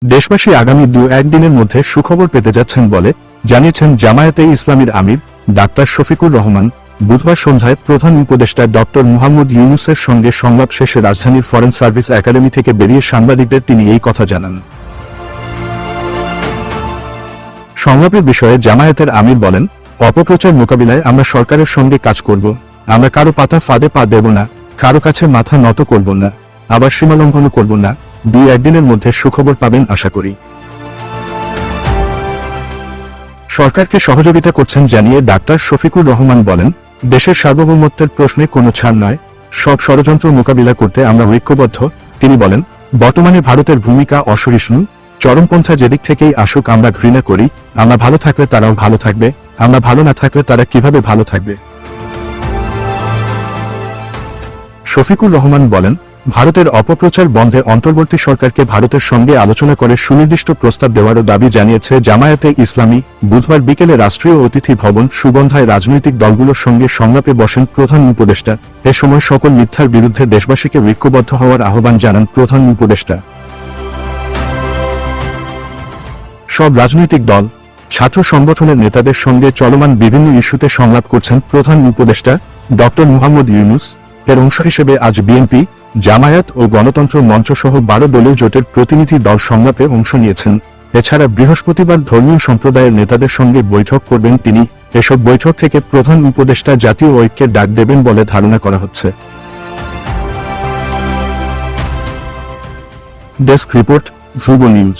দেশবাসী আগামী 2-1 দিনের মধ্যে সুখবর পেতে যাচ্ছেন বলে জানিয়েছেন জামায়াতে ইসলামীর আমির ডাক্তার শফিকুর রহমান। বুধবার সন্ধ্যায় প্রধান উপদেষ্টা ডক্টর মুহাম্মদ ইউনূসের সঙ্গে সংলাপ শেষে রাজধানীর ফরেন সার্ভিস একাডেমি থেকে বেরিয়ে সাংবাদিকদের তিনি এই কথা জানান। সংলাপের বিষয়ে জামায়াতের আমির বলেন, অপপ্রচার মোকাবিলায় আমরা সরকারের সঙ্গে কাজ করব। আমরা কারো পাতা ফাঁদে পা দেব না, কারো কাছে মাথা নত করব না, আবার সীমালঙ্ঘনও করব না। 2-1 দিনের মধ্যে সুখবর পাবেন আশা করি। সরকারকে সহযোগিতা করছেন জানিয়ে ডাক্তার শফিকুর রহমান বলেন, দেশের সার্বভৌমত্বের প্রশ্নে কোনো ছাড় নয়, সব ষড়যন্ত্র মোকাবিলা করতে আমরা ঐক্যবদ্ধ। তিনি বলেন, বর্তমানে ভারতের ভূমিকা অসহিষ্ণু। চরমপন্থা যেদিক থেকেই আসুক আমরা ঘৃণা করি। আমরা ভালো থাকলে তারাও ভালো থাকবে, আমরা ভালো না থাকলে তারা কিভাবে ভালো থাকবে। শফিকুর রহমান বলেন, ভারতের অপপ্রচার বন্ধে অন্তর্বর্তী সরকারকে ভারতের সঙ্গে আলোচনা করে সুনির্দিষ্ট প্রস্তাব দেওয়ারও দাবি জানিয়েছে জামায়াতে ইসলামী। বুধবার বিকেলে রাষ্ট্রীয় অতিথি ভবন সুগন্ধায় রাজনৈতিক দলগুলোর সঙ্গে সংলাপে বসেন প্রধান উপদেষ্টা। এ সময় সকল মিথ্যার বিরুদ্ধে দেশবাসীকে ঐক্যবদ্ধ হওয়ার আহ্বান জানান প্রধান উপদেষ্টা। সব রাজনৈতিক দল, ছাত্র সংগঠনের নেতাদের সঙ্গে চলমান বিভিন্ন ইস্যুতে সংলাপ করছেন প্রধান উপদেষ্টা ডক্টর মুহাম্মদ ইউনূস। এর অংশ হিসেবে আজ বিএনপি, জামায়াত ও গণতন্ত্র মঞ্চ সহ 12 দলীয় জোটের প্রতিনিধি দল সংলাপে অংশ নিয়েছেন। এছাড়া বৃহস্পতিবার ধর্মীয় সম্প্রদায়ের নেতাদের সঙ্গে বৈঠক করবেন তিনি। এসব বৈঠক থেকে প্রধান উপদেষ্টা জাতীয় ঐক্যের ডাক দেবেন বলে ধারণা করা হচ্ছে। ডেস্ক রিপোর্ট, ধ্রুব নিউজ।